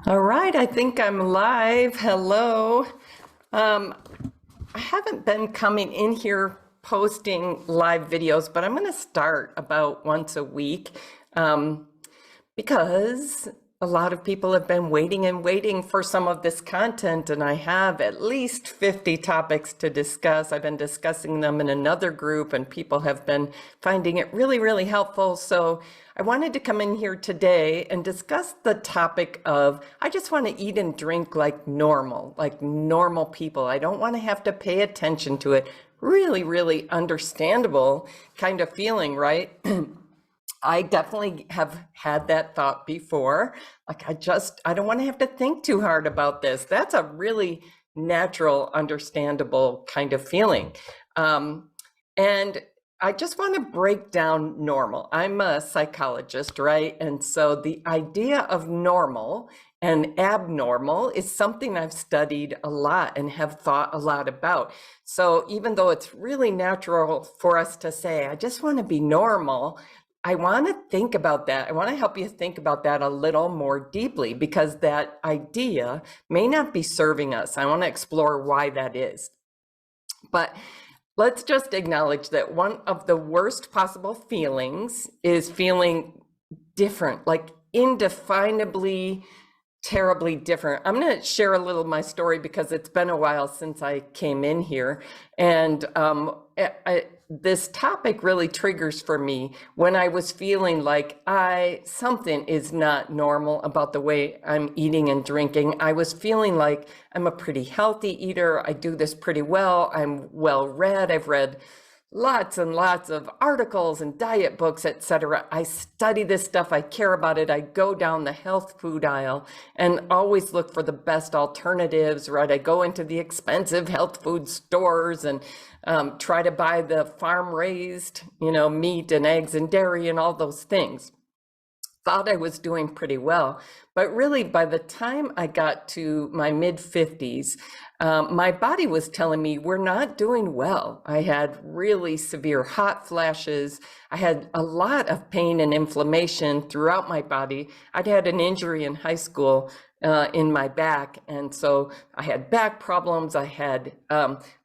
All right, I think I'm live. Hello. I haven't been coming in here posting live videos, but I'm going to start about once a week because a lot of people have been waiting and waiting for some of this content, and I have at least 50 topics to discuss. I've been discussing them in another group, and people have been finding it really, really helpful. So I wanted to come in here today and discuss the topic of I just want to eat and drink like normal people. I don't want to have to pay attention to it. Really, really understandable kind of feeling, right? I definitely have had that thought before. Like, I don't want to have to think too hard about this. That's a really natural, understandable kind of feeling. And I just want to break down normal. I'm a psychologist, right? And so the idea of normal and abnormal is something I've studied a lot and have thought a lot about. So even though it's really natural for us to say, I just want to be normal, I want to think about that. I want to help you think about that a little more deeply because that idea may not be serving us. I want to explore why that is. But let's just acknowledge that one of the worst possible feelings is feeling different, like indefinably terribly different. I'm going to share a little of my story because it's been a while since I came in here. And this topic really triggers for me when I was feeling like something is not normal about the way I'm eating and drinking. I was feeling like I'm a pretty healthy eater. I do this pretty well. I'm well read. I've read lots and lots of articles and diet books, etc. I study this stuff. I care about it. I go down the health food aisle and always look for the best alternatives, right? I go into the expensive health food stores and try to buy the farm-raised, meat and eggs and dairy and all those things. Thought I was doing pretty well. But really, by the time I got to my mid-50s, my body was telling me we're not doing well. I had really severe hot flashes. I had a lot of pain and inflammation throughout my body. I'd had an injury in high school in my back. And so I had back problems. I had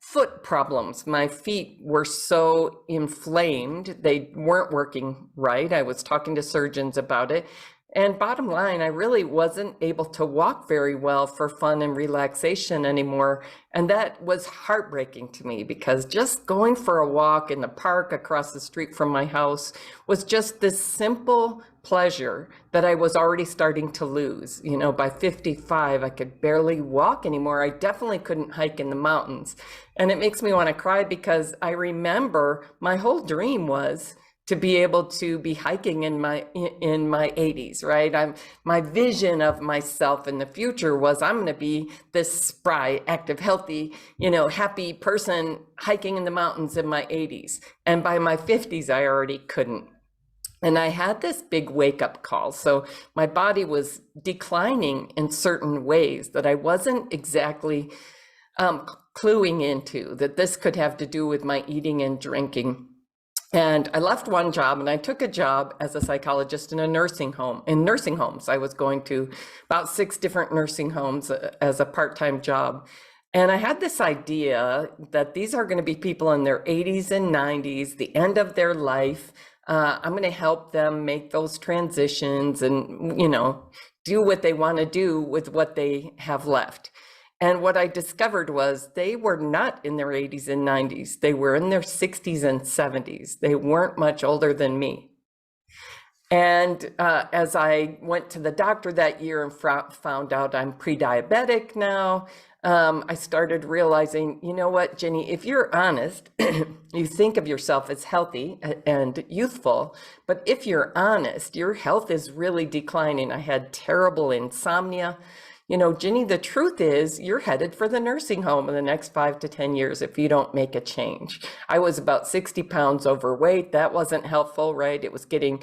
foot problems. My feet were so inflamed. They weren't working right. I was talking to surgeons about it. And bottom line, I really wasn't able to walk very well for fun and relaxation anymore. And that was heartbreaking to me because just going for a walk in the park across the street from my house was just this simple pleasure that I was already starting to lose. By 55, I could barely walk anymore. I definitely couldn't hike in the mountains. And it makes me want to cry because I remember my whole dream was to be able to be hiking in my 80s, right? My vision of myself in the future was I'm going to be this spry, active, healthy, happy person hiking in the mountains in my 80s. And by my 50s, I already couldn't. And I had this big wake-up call. So my body was declining in certain ways that I wasn't exactly cluing into, that this could have to do with my eating and drinking. And I left one job and I took a job as a psychologist in a nursing home, in nursing homes. I was going to about 6 different nursing homes as a part-time job. And I had this idea that these are going to be people in their 80s and 90s, the end of their life. I'm going to help them make those transitions and, do what they want to do with what they have left. And what I discovered was they were not in their 80s and 90s. They were in their 60s and 70s. They weren't much older than me. And as I went to the doctor that year and found out I'm pre-diabetic now, I started realizing, you know what, Ginny, if you're honest, you think of yourself as healthy and youthful, but if you're honest, your health is really declining. I had terrible insomnia. Ginny, the truth is you're headed for the nursing home in the next 5 to 10 years if you don't make a change. I was about 60 pounds overweight. That wasn't helpful, right? It was getting,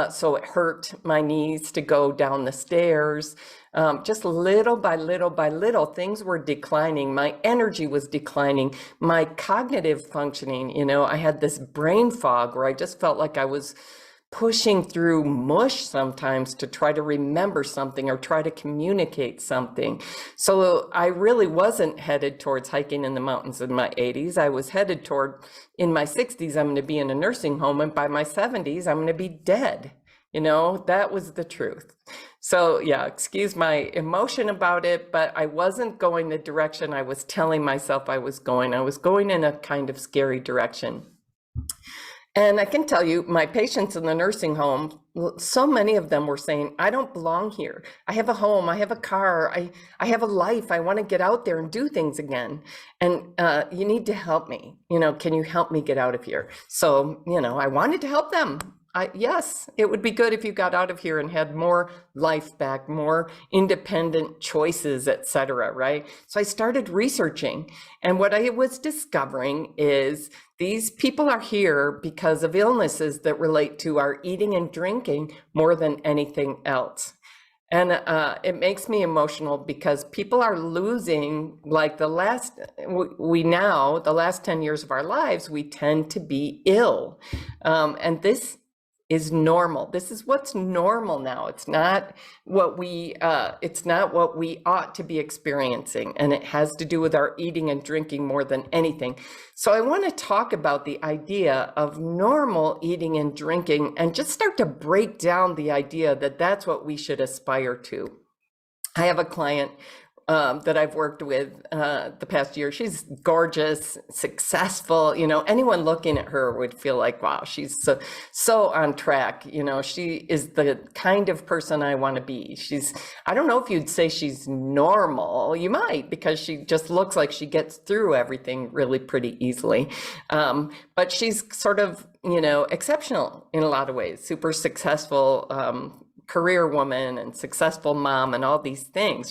so it hurt my knees to go down the stairs. Just little by little by little, things were declining. My energy was declining. My cognitive functioning, I had this brain fog where I just felt like I was pushing through mush sometimes to try to remember something or try to communicate something. So I really wasn't headed towards hiking in the mountains in my 80s. I was headed toward, in my 60s, I'm going to be in a nursing home, and by my 70s, I'm going to be dead. That was the truth. So yeah, excuse my emotion about it, but I wasn't going the direction I was telling myself I was going. I was going in a kind of scary direction. And I can tell you, my patients in the nursing home, so many of them were saying, I don't belong here. I have a home, I have a car, I have a life. I want to get out there and do things again. And you need to help me. Can you help me get out of here? So, I wanted to help them. Yes, it would be good if you got out of here and had more life back, more independent choices, etc., right? So I started researching, and what I was discovering is these people are here because of illnesses that relate to our eating and drinking more than anything else. And it makes me emotional because people are losing, like the last 10 years of our lives, we tend to be ill. And this is normal. This is what's normal now. It's not what we ought to be experiencing, and it has to do with our eating and drinking more than anything. So I want to talk about the idea of normal eating and drinking, and just start to break down the idea that that's what we should aspire to. I have a client that I've worked with the past year. She's gorgeous, successful. Anyone looking at her would feel like, wow, she's so on track. She is the kind of person I want to be. I don't know if you'd say she's normal. You might, because she just looks like she gets through everything really pretty easily. But she's sort of, exceptional in a lot of ways, super successful career woman and successful mom and all these things.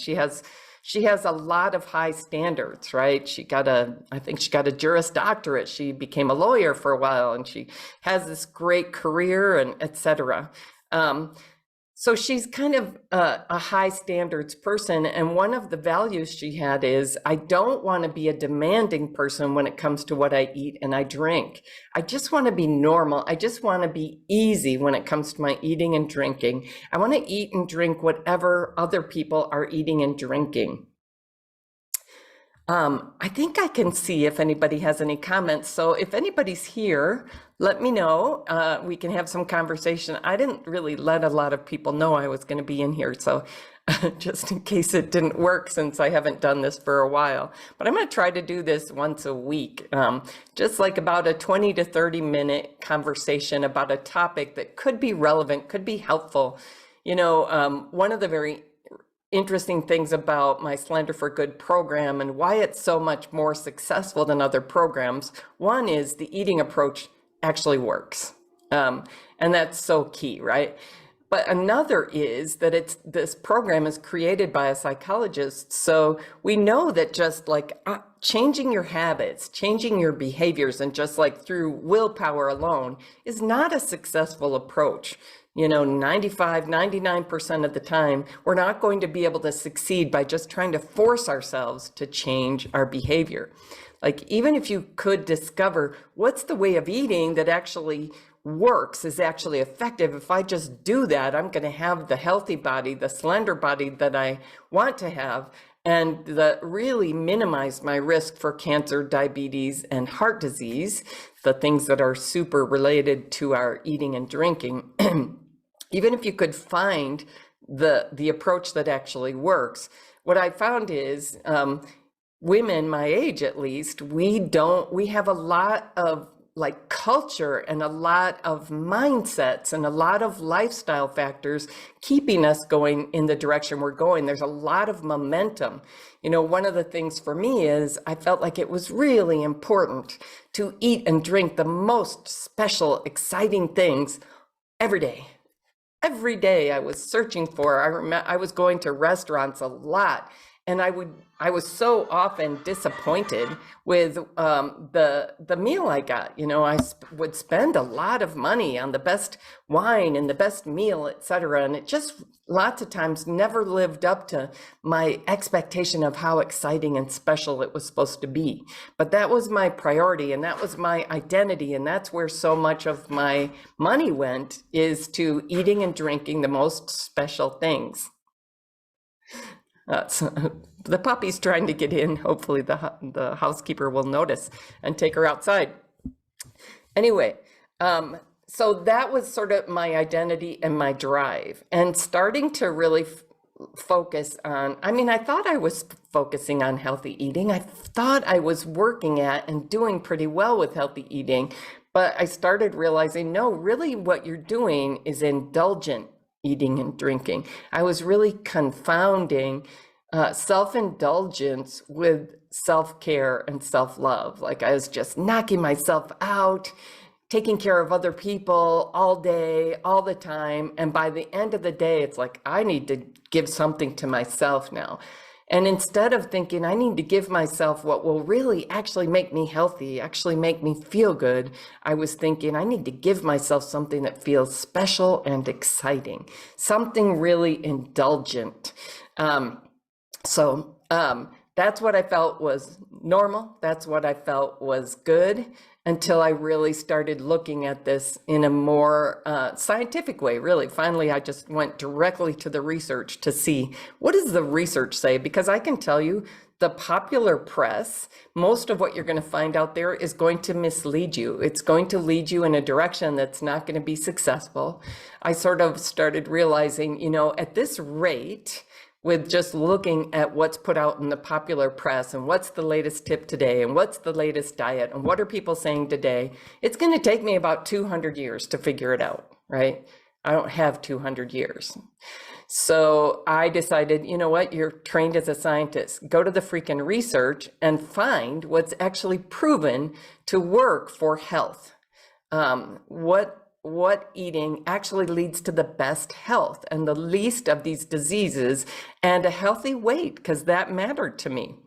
She has a lot of high standards, right? I think she got a Juris Doctorate. She became a lawyer for a while, and she has this great career, and et cetera. So she's kind of a high standards person. And one of the values she had is, I don't want to be a demanding person when it comes to what I eat and I drink. I just want to be normal. I just want to be easy when it comes to my eating and drinking. I want to eat and drink whatever other people are eating and drinking. I think I can see if anybody has any comments. So if anybody's here, let me know. We can have some conversation. I didn't really let a lot of people know I was going to be in here. So just in case it didn't work, since I haven't done this for a while. But I'm going to try to do this once a week, just like about a 20 to 30 minute conversation about a topic that could be relevant, could be helpful. One of the very interesting things about my Slender for Good program and why it's so much more successful than other programs. One is the eating approach actually works. And that's so key, right? But another is that this program is created by a psychologist. So we know that just like changing your habits, changing your behaviors, and just like through willpower alone is not a successful approach. 95, 99% of the time, we're not going to be able to succeed by just trying to force ourselves to change our behavior. Like, even if you could discover what's the way of eating that actually works, is actually effective, if I just do that, I'm going to have the healthy body, the slender body that I want to have, and really minimize my risk for cancer, diabetes, and heart disease, the things that are super related to our eating and drinking. Even if you could find the approach that actually works, what I found is women my age, at least, we have a lot of like culture and a lot of mindsets and a lot of lifestyle factors keeping us going in the direction we're going. There's a lot of momentum. One of the things for me is I felt like it was really important to eat and drink the most special, exciting things every day. Every day I was searching for, I was going to restaurants a lot, And I was so often disappointed with the meal I got. You know, would spend a lot of money on the best wine and the best meal, etc. And it just lots of times never lived up to my expectation of how exciting and special it was supposed to be. But that was my priority, and that was my identity, and that's where so much of my money went, is to eating and drinking the most special things. So the puppy's trying to get in. Hopefully the housekeeper will notice and take her outside. Anyway, so that was sort of my identity and my drive, and starting to really focus on, I mean, I thought I was focusing on healthy eating. I thought I was working at and doing pretty well with healthy eating, but I started realizing, no, really what you're doing is indulgent eating and drinking. I was really confounding self-indulgence with self-care and self-love. Like I was just knocking myself out, taking care of other people all day, all the time. And by the end of the day, it's like, I need to give something to myself now. And instead of thinking, I need to give myself what will really actually make me healthy, actually make me feel good, I was thinking, I need to give myself something that feels special and exciting, something really indulgent. So that's what I felt was normal. That's what I felt was good, until I really started looking at this in a more scientific way, really. Finally, I just went directly to the research to see, what does the research say? Because I can tell you, the popular press, most of what you're going to find out there is going to mislead you. It's going to lead you in a direction that's not going to be successful. I sort of started realizing, you know, at this rate, with just looking at what's put out in the popular press and what's the latest tip today and what's the latest diet and what are people saying today, it's going to take me about 200 years to figure it out, right? I don't have 200 years. So I decided, you know what, you're trained as a scientist. Go to the freaking research and find what's actually proven to work for health. What eating actually leads to the best health and the least of these diseases and a healthy weight, because that mattered to me.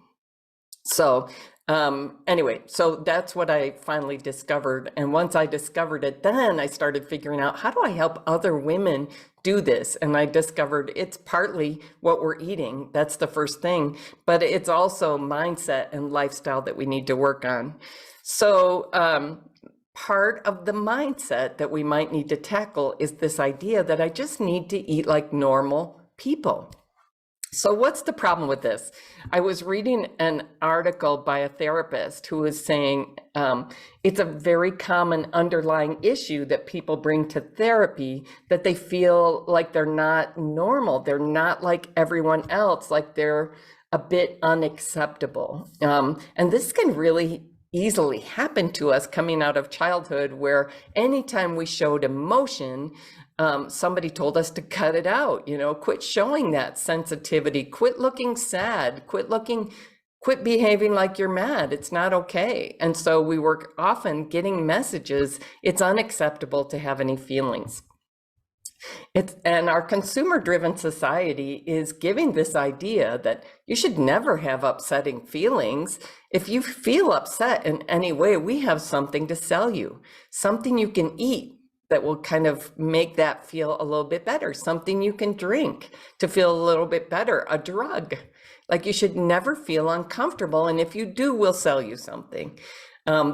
So anyway, so that's what I finally discovered. And once I discovered it, then I started figuring out, how do I help other women do this? And I discovered it's partly what we're eating. That's the first thing, but it's also mindset and lifestyle that we need to work on. So part of the mindset that we might need to tackle is this idea that I just need to eat like normal people. So what's the problem with this? I was reading an article by a therapist who was saying it's a very common underlying issue that people bring to therapy, that they feel like they're not normal. They're not like everyone else, like they're a bit unacceptable. And this can really easily happen to us coming out of childhood, where anytime we showed emotion, somebody told us to cut it out, you know, quit showing that sensitivity, quit looking sad, quit behaving like you're mad. It's not okay. And so we were often getting messages, it's unacceptable to have any feelings. And our consumer-driven society is giving this idea that you should never have upsetting feelings. If you feel upset in any way, we have something to sell you, something you can eat that will kind of make that feel a little bit better, something you can drink to feel a little bit better, a drug. Like, you should never feel uncomfortable, and if you do, we'll sell you something.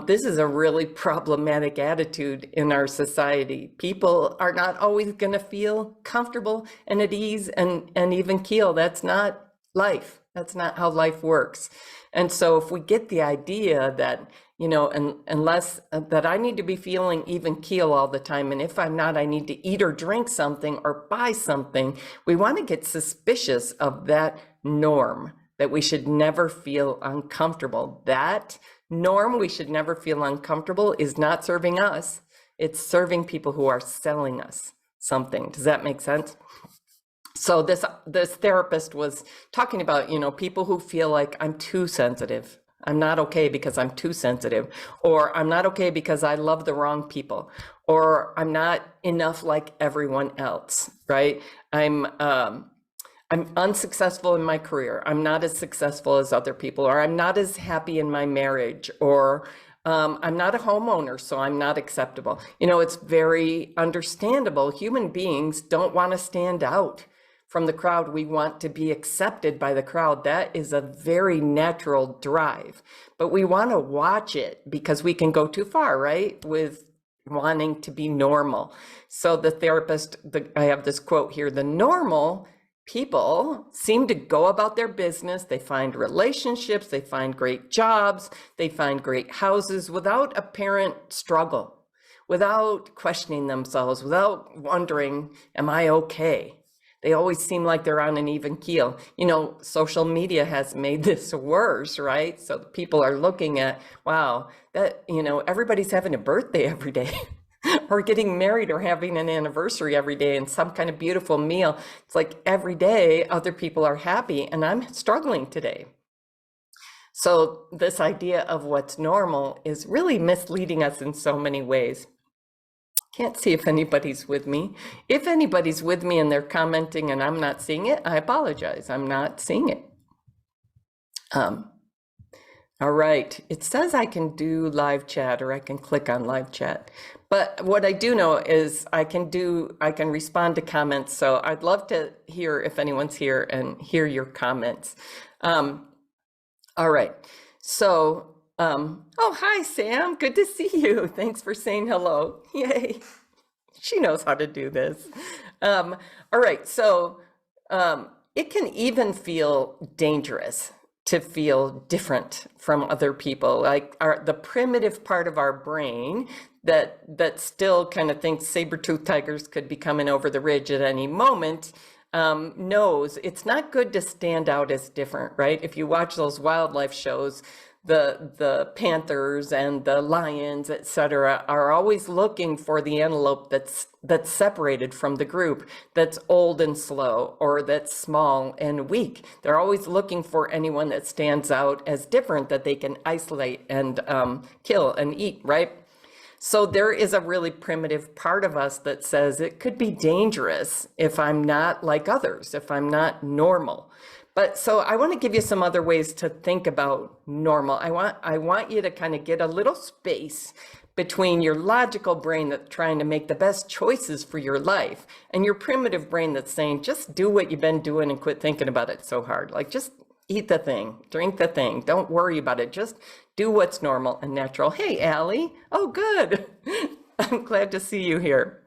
This is a really problematic attitude in our society. People are not always going to feel comfortable and at ease and even keel. That's not life. That's not how life works. And so if we get the idea that, you know, unless that I need to be feeling even keel all the time, and if I'm not, I need to eat or drink something or buy something, we want to get suspicious of that norm, that we should never feel uncomfortable. That norm, we should never feel uncomfortable, is not serving us. It's serving people who are selling us something. Does that make sense? So this therapist was talking about, you know, people who feel like, I'm too sensitive. I'm not okay because I'm too sensitive, or I'm not okay because I love the wrong people, or I'm not enough like everyone else, right? I'm unsuccessful in my career. I'm not as successful as other people, or I'm not as happy in my marriage, or I'm not a homeowner, so I'm not acceptable. You know, it's very understandable. Human beings don't want to stand out from the crowd. We want to be accepted by the crowd. That is a very natural drive, but we want to watch it because we can go too far, right? With wanting to be normal. So the therapist, I have this quote here, the normal people seem to go about their business. They find relationships, they find great jobs, they find great houses without apparent struggle, without questioning themselves, without wondering, am I okay? They always seem like they're on an even keel. You know, social media has made this worse, right? So people are looking at, wow, that, you know, everybody's having a birthday every day. Or getting married or having an anniversary every day and some kind of beautiful meal. It's like every day other people are happy and I'm struggling today. So this idea of what's normal is really misleading us in so many ways. Can't see if anybody's with me. If anybody's with me and they're commenting and I'm not seeing it, I apologize. I'm not seeing it. All right, it says I can do live chat or I can click on live chat. But what I do know is I can respond to comments. So I'd love to hear if anyone's here and hear your comments. All right, so, oh, hi, Sam, good to see you. Thanks for saying hello. Yay, she knows how to do this. All right, so it can even feel dangerous to feel different from other people, like the primitive part of our brain that still kind of thinks saber-toothed tigers could be coming over the ridge at any moment, knows it's not good to stand out as different, right? If you watch those wildlife shows, the panthers and the lions, etc., are always looking for the antelope that's separated from the group, that's old and slow, or that's small and weak. They're always looking for anyone that stands out as different that they can isolate and kill and eat, right? So there is a really primitive part of us that says it could be dangerous if I'm not like others, if I'm not normal. But so I want to give you some other ways to think about normal. I want you to kind of get a little space between your logical brain that's trying to make the best choices for your life and your primitive brain that's saying, just do what you've been doing and quit thinking about it so hard. Like, just eat the thing, drink the thing, don't worry about it. Just do what's normal and natural. Hey, Allie. Oh, good. I'm glad to see you here.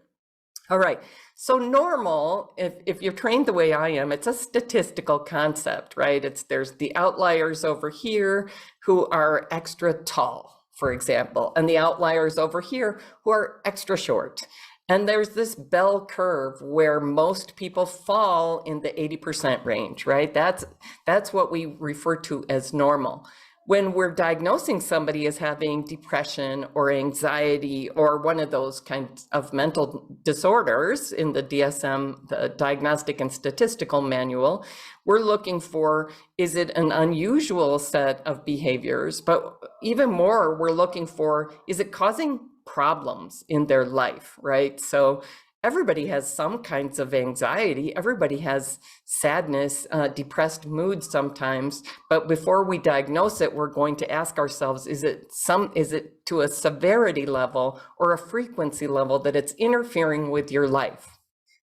All right. So normal, if you're trained the way I am, it's a statistical concept, right? There's the outliers over here who are extra tall, for example, and the outliers over here who are extra short. And there's this bell curve where most people fall in the 80% range, right? That's what we refer to as normal. When we're diagnosing somebody as having depression or anxiety or one of those kinds of mental disorders in the DSM, the Diagnostic and Statistical Manual, we're looking for, is it an unusual set of behaviors? But even more, we're looking for, is it causing problems in their life, right? So everybody has some kinds of anxiety. Everybody has sadness, depressed moods sometimes. But before we diagnose it, we're going to ask ourselves, is it to a severity level or a frequency level that it's interfering with your life?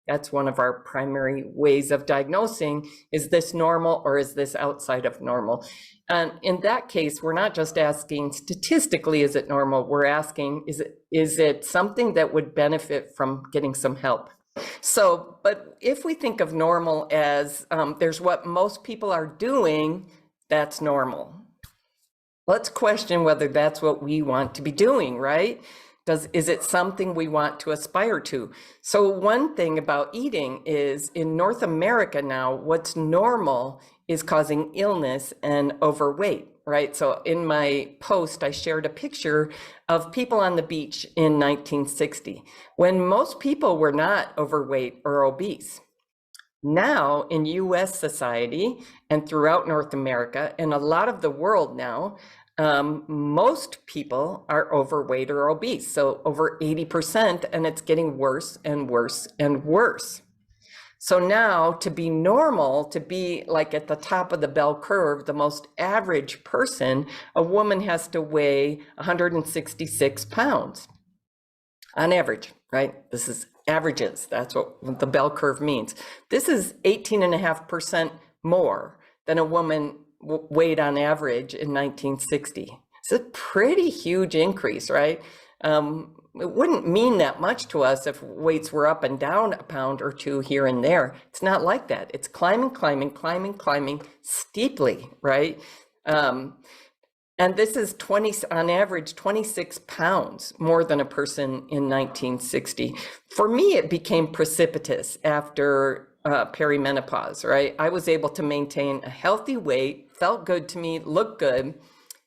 That's one of our primary ways of diagnosing. Is this normal or is this outside of normal? And in that case, we're not just asking statistically, is it normal? We're asking, is it something that would benefit from getting some help? So, but if we think of normal as there's what most people are doing, that's normal. Let's question whether that's what we want to be doing, right? Is it something we want to aspire to? So one thing about eating is in North America now, what's normal is causing illness and overweight, right? So in my post, I shared a picture of people on the beach in 1960, when most people were not overweight or obese. Now in US society and throughout North America and a lot of the world now, most people are overweight or obese, so over 80%, and it's getting worse and worse and worse. So now to be normal, to be like at the top of the bell curve, the most average person, a woman has to weigh 166 pounds on average, right? This is averages. That's what the bell curve means. This is 18.5% more than a woman weighed on average in 1960. It's a pretty huge increase, right? It wouldn't mean that much to us if weights were up and down a pound or two here and there. It's not like that. It's climbing, climbing, climbing, climbing steeply, right? And this is on average, 26 pounds more than a person in 1960. For me, it became precipitous after perimenopause, right? I was able to maintain a healthy weight, felt good to me, looked good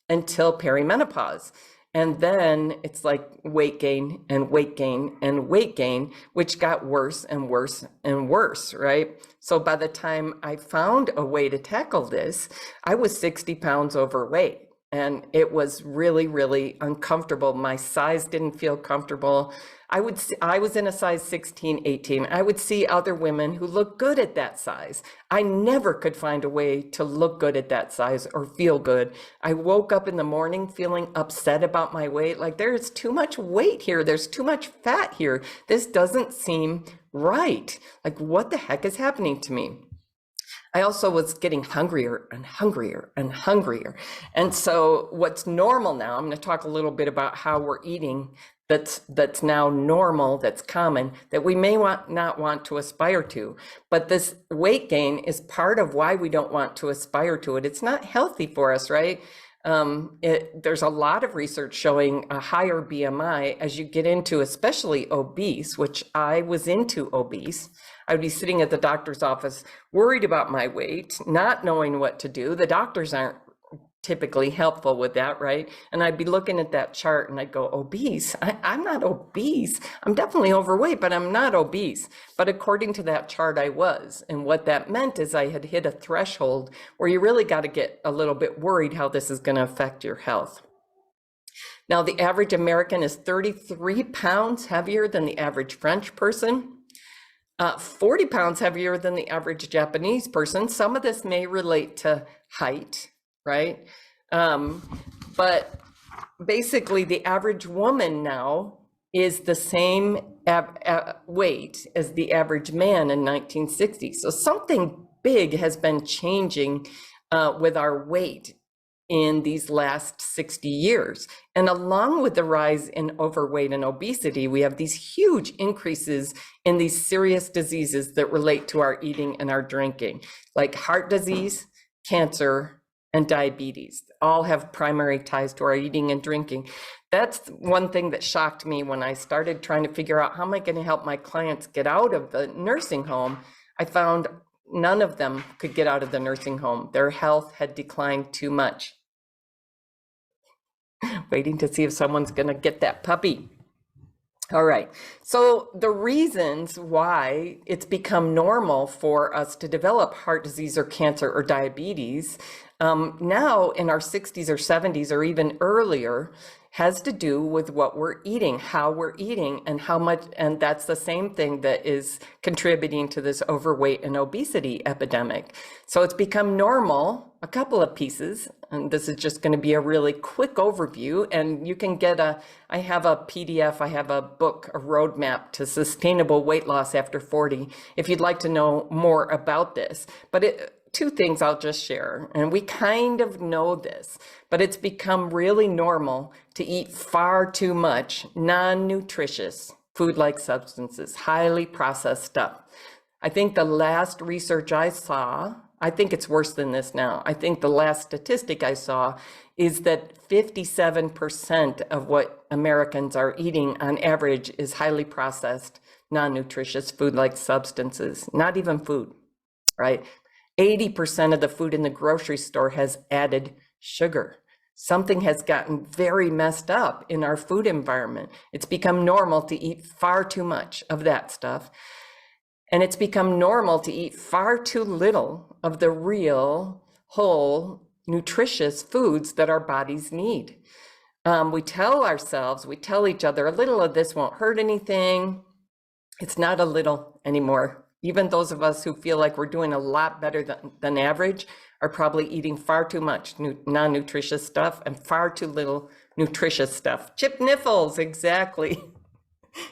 until perimenopause. And then it's like weight gain and weight gain and weight gain, which got worse and worse and worse, right? So by the time I found a way to tackle this, I was 60 pounds overweight. And it was really, really uncomfortable. My size didn't feel comfortable. I was in a size 16, 18. I would see other women who looked good at that size. I never could find a way to look good at that size or feel good. I woke up in the morning feeling upset about my weight. Like, there's too much weight here. There's too much fat here. This doesn't seem right. Like, what the heck is happening to me? I also was getting hungrier and hungrier and hungrier. And so what's normal now, I'm going to talk a little bit about how we're eating that's now normal, that's common, that we may not want to aspire to. But this weight gain is part of why we don't want to aspire to it. It's not healthy for us, right? There's a lot of research showing a higher BMI as you get into, especially obese, which I was into obese. I would be sitting at the doctor's office, worried about my weight, not knowing what to do. The doctors aren't typically helpful with that, right? And I'd be looking at that chart and I'd go, obese? I'm not obese. I'm definitely overweight, but I'm not obese. But according to that chart, I was. And what that meant is I had hit a threshold where you really got to get a little bit worried how this is going to affect your health. Now, the average American is 33 pounds heavier than the average French person. 40 pounds heavier than the average Japanese person. Some of this may relate to height, right? But basically the average woman now is the same weight as the average man in 1960. So something big has been changing with our weight in these last 60 years. And along with the rise in overweight and obesity, we have these huge increases in these serious diseases that relate to our eating and our drinking, like heart disease, cancer, and diabetes. All have primary ties to our eating and drinking. That's one thing that shocked me when I started trying to figure out how am I going to help my clients get out of the nursing home. I found none of them could get out of the nursing home. Their health had declined too much. Waiting to see if someone's going to get that puppy. All right. So the reasons why it's become normal for us to develop heart disease or cancer or diabetes now in our 60s or 70s or even earlier has to do with what we're eating, how we're eating, and how much, and that's the same thing that is contributing to this overweight and obesity epidemic. So it's become normal, a couple of pieces, and this is just going to be a really quick overview, and you can get I have a PDF, I have a book, a roadmap to sustainable weight loss after 40, if you'd like to know more about this. But two things I'll just share, and we kind of know this, but it's become really normal to eat far too much non-nutritious food-like substances, highly processed stuff. I think the last research I saw, I think it's worse than this now. I think the last statistic I saw is that 57% of what Americans are eating on average is highly processed, non-nutritious food-like substances, not even food, right? 80% of the food in the grocery store has added sugar. Something has gotten very messed up in our food environment. It's become normal to eat far too much of that stuff. And it's become normal to eat far too little of the real, whole, nutritious foods that our bodies need. We tell each other, a little of this won't hurt anything. It's not a little anymore. Even those of us who feel like we're doing a lot better than average are probably eating far too much non-nutritious stuff and far too little nutritious stuff. Chip niffles, exactly.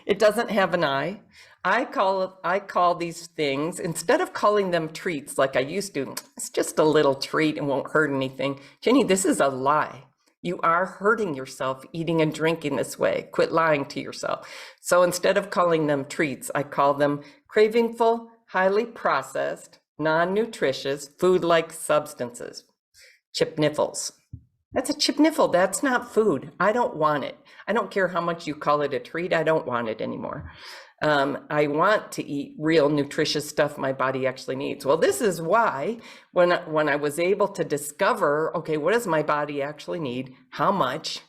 It doesn't have an eye. I call these things, instead of calling them treats like I used to, it's just a little treat and won't hurt anything. Ginny, this is a lie. You are hurting yourself eating and drinking this way. Quit lying to yourself. So instead of calling them treats, I call them cravingful, highly processed, non-nutritious, food-like substances. Chip niffles. That's a chip niffle. That's not food. I don't want it. I don't care how much you call it a treat. I don't want it anymore. I want to eat real nutritious stuff my body actually needs. Well, this is why when I was able to discover, okay, what does my body actually need? How much?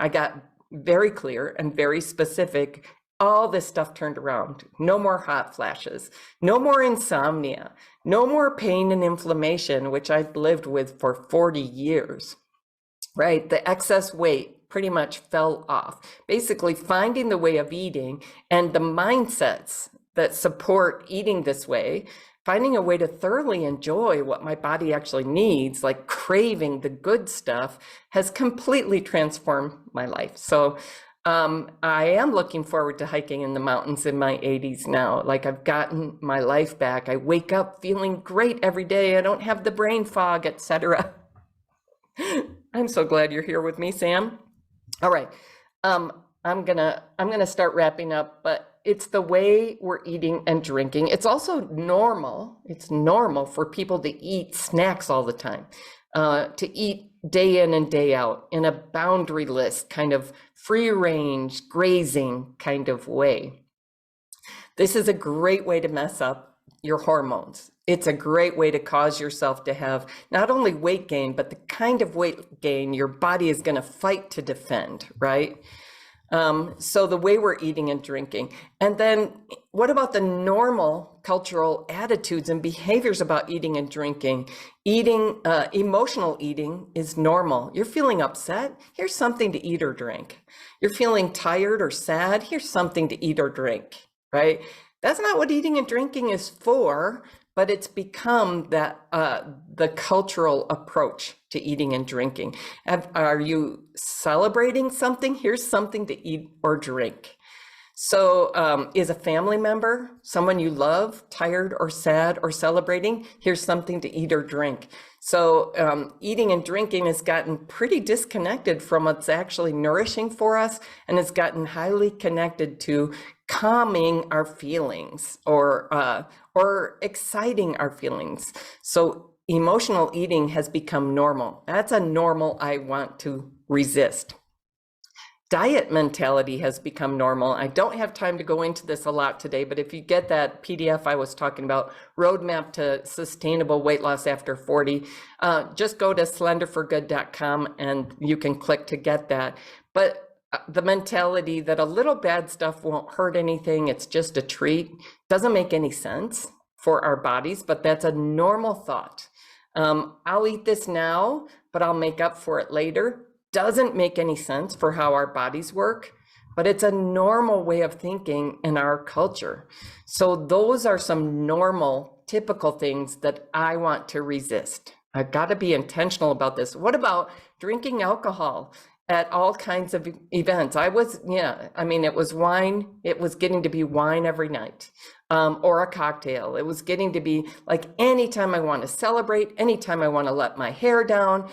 I got very clear and very specific. All this stuff turned around. No more hot flashes, no more insomnia, no more pain and inflammation, which I've lived with for 40 years, right? The excess weight pretty much fell off. Basically finding the way of eating and the mindsets that support eating this way, finding a way to thoroughly enjoy what my body actually needs, like craving the good stuff, has completely transformed my life. So I am looking forward to hiking in the mountains in my 80s now. Like, I've gotten my life back. I wake up feeling great every day. I don't have the brain fog, etc. I'm so glad you're here with me, Sam. All right, I'm gonna start wrapping up, but it's the way we're eating and drinking. It's also normal. It's normal for people to eat snacks all the time, to eat day in and day out in a boundaryless kind of free range grazing kind of way. This is a great way to mess up your hormones. It's a great way to cause yourself to have not only weight gain, but the kind of weight gain your body is going to fight to defend, right? So the way we're eating and drinking. And then what about the normal cultural attitudes and behaviors about eating and drinking? Eating, emotional eating is normal. You're feeling upset? Here's something to eat or drink. You're feeling tired or sad? Here's something to eat or drink, right? That's not what eating and drinking is for, but it's become that the cultural approach to eating and drinking. Are you celebrating something? Here's something to eat or drink. So is a family member, someone you love, tired or sad or celebrating? Here's something to eat or drink. So eating and drinking has gotten pretty disconnected from what's actually nourishing for us, and it's gotten highly connected to calming our feelings or exciting our feelings. So emotional eating has become normal. That's a normal I want to resist. Diet mentality has become normal. I don't have time to go into this a lot today, but if you get that PDF I was talking about, Roadmap to Sustainable Weight Loss After 40, just go to slenderforgood.com and you can click to get that. But the mentality that a little bad stuff won't hurt anything, it's just a treat, doesn't make any sense for our bodies, but that's a normal thought. I'll eat this now, but I'll make up for it later. Doesn't make any sense for how our bodies work, but it's a normal way of thinking in our culture. So those are some normal, typical things that I want to resist. I've got to be intentional about this. What about drinking alcohol at all kinds of events? It was wine. It was getting to be wine every night. Or a cocktail. It was getting to be like anytime I want to celebrate, anytime I want to let my hair down,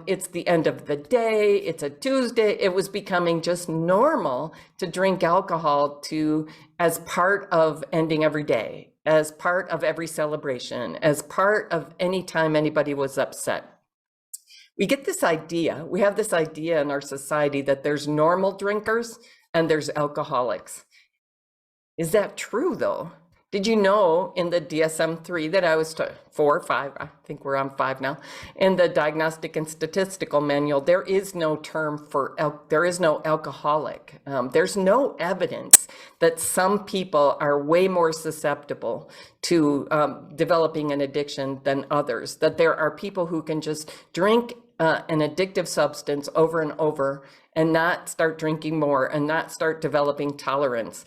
it's the end of the day, it's a Tuesday. It was becoming just normal to drink alcohol as part of ending every day, as part of every celebration, as part of any time anybody was upset. We have this idea in our society that there's normal drinkers and there's alcoholics. Is that true, though? Did you know in the DSM-3 that I was 4 or 5, I think we're on 5 now, in the Diagnostic and Statistical Manual, there is no term for, there is no alcoholic. There's no evidence that some people are way more susceptible to developing an addiction than others, that there are people who can just drink an addictive substance over and over and not start drinking more and not start developing tolerance.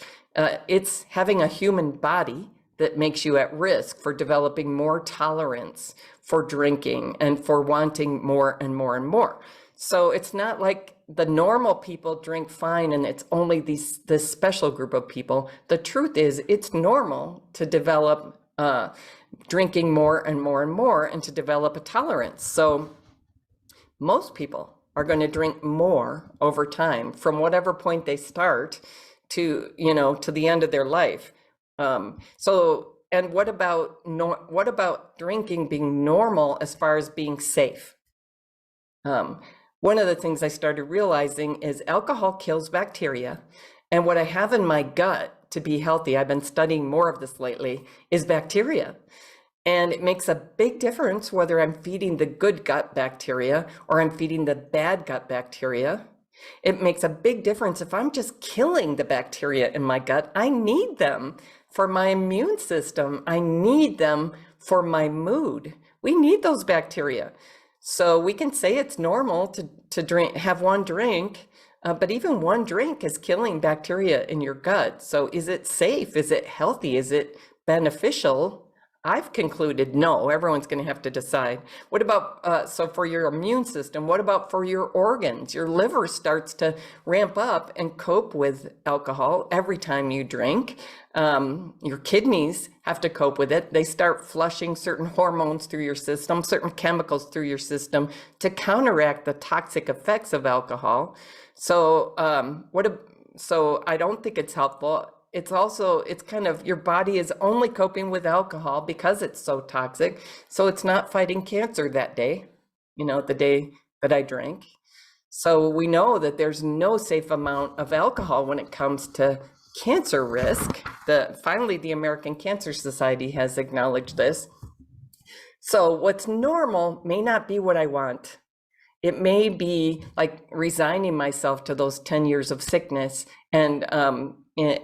It's having a human body that makes you at risk for developing more tolerance for drinking and for wanting more and more and more. So it's not like the normal people drink fine and it's only this special group of people. The truth is it's normal to develop drinking more and more and more and to develop a tolerance. So most people are going to drink more over time from whatever point they start to, to the end of their life. And what about drinking being normal as far as being safe? One of the things I started realizing is alcohol kills bacteria. And what I have in my gut to be healthy, I've been studying more of this lately, is bacteria. And it makes a big difference whether I'm feeding the good gut bacteria or I'm feeding the bad gut bacteria. It makes a big difference if I'm just killing the bacteria in my gut. I need them for my immune system. I need them for my mood. We need those bacteria. So we can say it's normal to have one drink, but even one drink is killing bacteria in your gut. So is it safe? Is it healthy? Is it beneficial? I've concluded no. Everyone's going to have to decide. What about, so for your immune system, what about for your organs? Your liver starts to ramp up and cope with alcohol every time you drink. Your kidneys have to cope with it. They start flushing certain hormones through your system, certain chemicals through your system to counteract the toxic effects of alcohol. So, so I don't think it's helpful. It's kind of, your body is only coping with alcohol because it's so toxic. So it's not fighting cancer that day, the day that I drink. So we know that there's no safe amount of alcohol when it comes to cancer risk. Finally, the American Cancer Society has acknowledged this. So what's normal may not be what I want. It may be like resigning myself to those 10 years of sickness and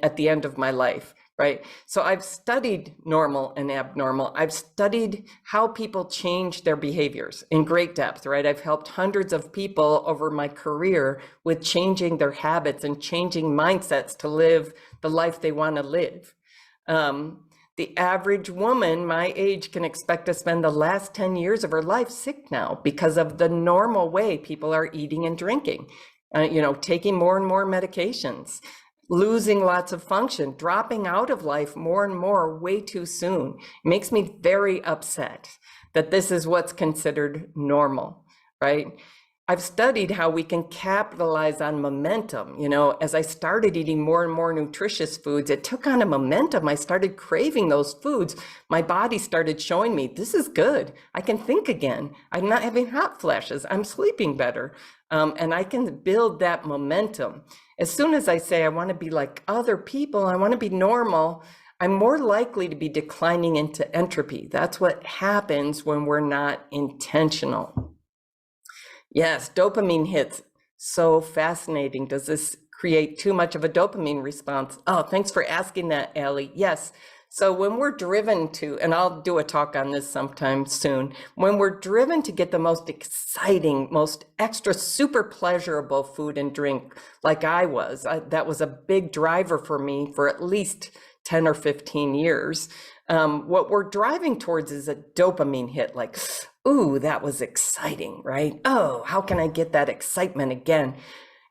at the end of my life, right? So I've studied normal and abnormal. I've studied how people change their behaviors in great depth, right? I've helped hundreds of people over my career with changing their habits and changing mindsets to live the life they want to live. The average woman my age can expect to spend the last 10 years of her life sick now because of the normal way people are eating and drinking, taking more and more medications, losing lots of function, dropping out of life more and more way too soon. It makes me very upset that this is what's considered normal, right? I've studied how we can capitalize on momentum. As I started eating more and more nutritious foods, it took on a momentum. I started craving those foods. My body started showing me, this is good. I can think again. I'm not having hot flashes. I'm sleeping better. And I can build that momentum. As soon as I say, I want to be like other people, I want to be normal, I'm more likely to be declining into entropy. That's what happens when we're not intentional. Yes, dopamine hits. So fascinating. Does this create too much of a dopamine response? Oh, thanks for asking that, Allie. Yes. So when we're driven to, and I'll do a talk on this sometime soon, when we're driven to get the most exciting, most extra super pleasurable food and drink, like I was, that was a big driver for me for at least 10 or 15 years. What we're driving towards is a dopamine hit, like, ooh, that was exciting, right? Oh, how can I get that excitement again?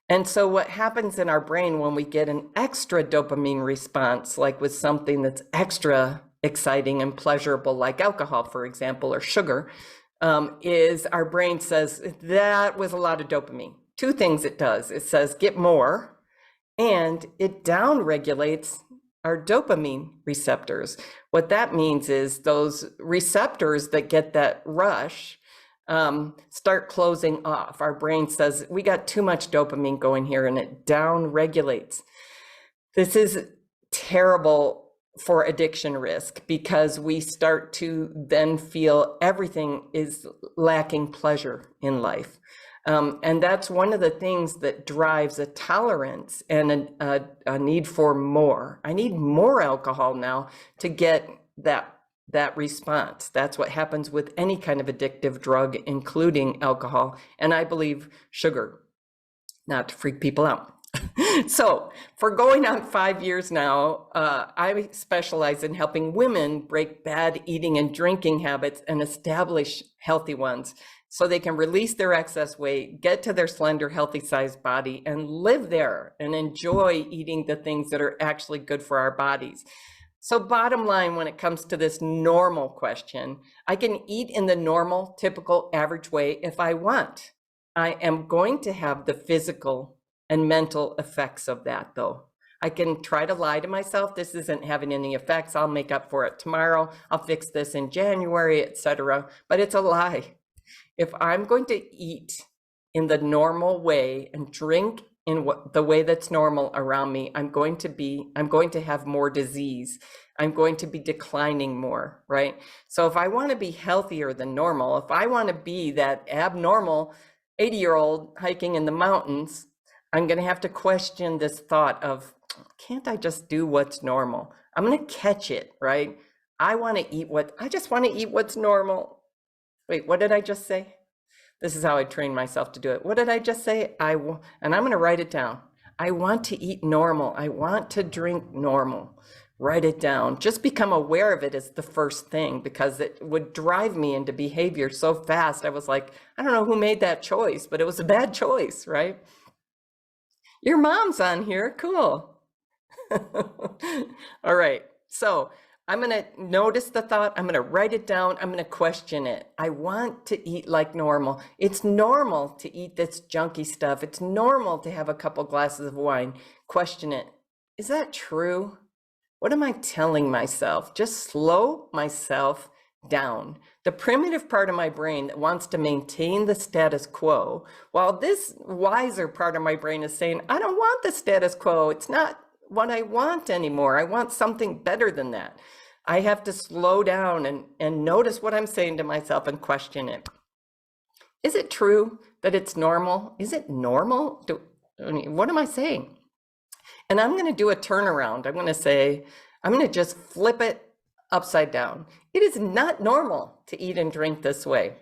And so what happens in our brain when we get an extra dopamine response, like with something that's extra exciting and pleasurable, like alcohol, for example, or sugar, is our brain says, that was a lot of dopamine. Two things it does. It says, get more, and it downregulates our dopamine receptors. What that means is those receptors that get that rush start closing off. Our brain says, we got too much dopamine going here, and it down regulates. This is terrible for addiction risk because we start to then feel everything is lacking pleasure in life. And that's one of the things that drives a tolerance and a need for more. I need more alcohol now to get that response. That's what happens with any kind of addictive drug, including alcohol, and I believe sugar, not to freak people out. So for going on 5 years now, I specialize in helping women break bad eating and drinking habits and establish healthy ones so they can release their excess weight, get to their slender, healthy sized body and live there and enjoy eating the things that are actually good for our bodies. So bottom line, when it comes to this normal question, I can eat in the normal, typical, average way if I want. I am going to have the physical and mental effects of that though. I can try to lie to myself, this isn't having any effects, I'll make up for it tomorrow, I'll fix this in January, etc. But it's a lie. If I'm going to eat in the normal way and drink in the way that's normal around me, I'm going to have more disease. I'm going to be declining more, right? So if I want to be healthier than normal, if I want to be that abnormal 80-year-old hiking in the mountains, I'm going to have to question this thought of, can't I just do what's normal? I'm going to catch it, right? I just want to eat what's normal. Wait, what did I just say? This is how I train myself to do it. What did I just say? And I'm going to write it down. I want to eat normal. I want to drink normal. Write it down. Just become aware of it is the first thing, because it would drive me into behavior so fast. I was like, I don't know who made that choice, but it was a bad choice, right? Your mom's on here. Cool. All right. So I'm going to notice the thought. I'm going to write it down. I'm going to question it. I want to eat like normal. It's normal to eat this junky stuff. It's normal to have a couple glasses of wine. Question it. Is that true? What am I telling myself? Just slow myself down. The primitive part of my brain that wants to maintain the status quo, while this wiser part of my brain is saying, I don't want the status quo. It's not what I want anymore. I want something better than that. I have to slow down and notice what I'm saying to myself and question it. Is it true that it's normal? Is it normal? What am I saying? And I'm going to do a turnaround. I'm going to just flip it upside down. It is not normal to eat and drink this way.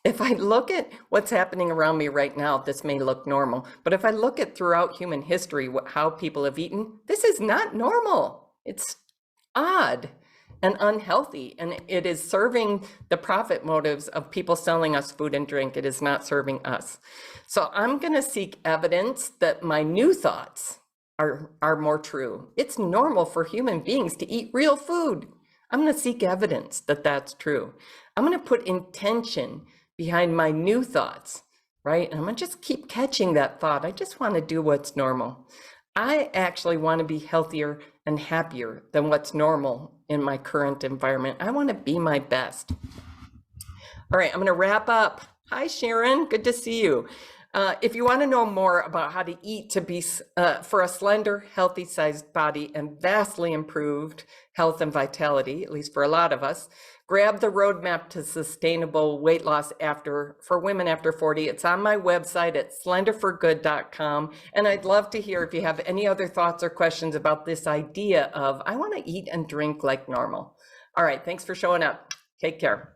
If I look at what's happening around me right now, this may look normal, but if I look at throughout human history, how people have eaten, this is not normal. It's odd and unhealthy, and it is serving the profit motives of people selling us food and drink. It is not serving us. So I'm going to seek evidence that my new thoughts are more true. It's normal for human beings to eat real food. I'm going to seek evidence that that's true. I'm going to put intention behind my new thoughts, right? And I'm going to just keep catching that thought. I just want to do what's normal. I actually want to be healthier and happier than what's normal in my current environment. I want to be my best. All right, I'm going to wrap up. Hi, Sharon. Good to see you. If you want to know more about how to eat to be for a slender, healthy sized body and vastly improved health and vitality, at least for a lot of us, grab the roadmap to sustainable weight loss for women after 40. It's on my website at slenderforgood.com. And I'd love to hear if you have any other thoughts or questions about this idea of, I want to eat and drink like normal. All right, thanks for showing up. Take care.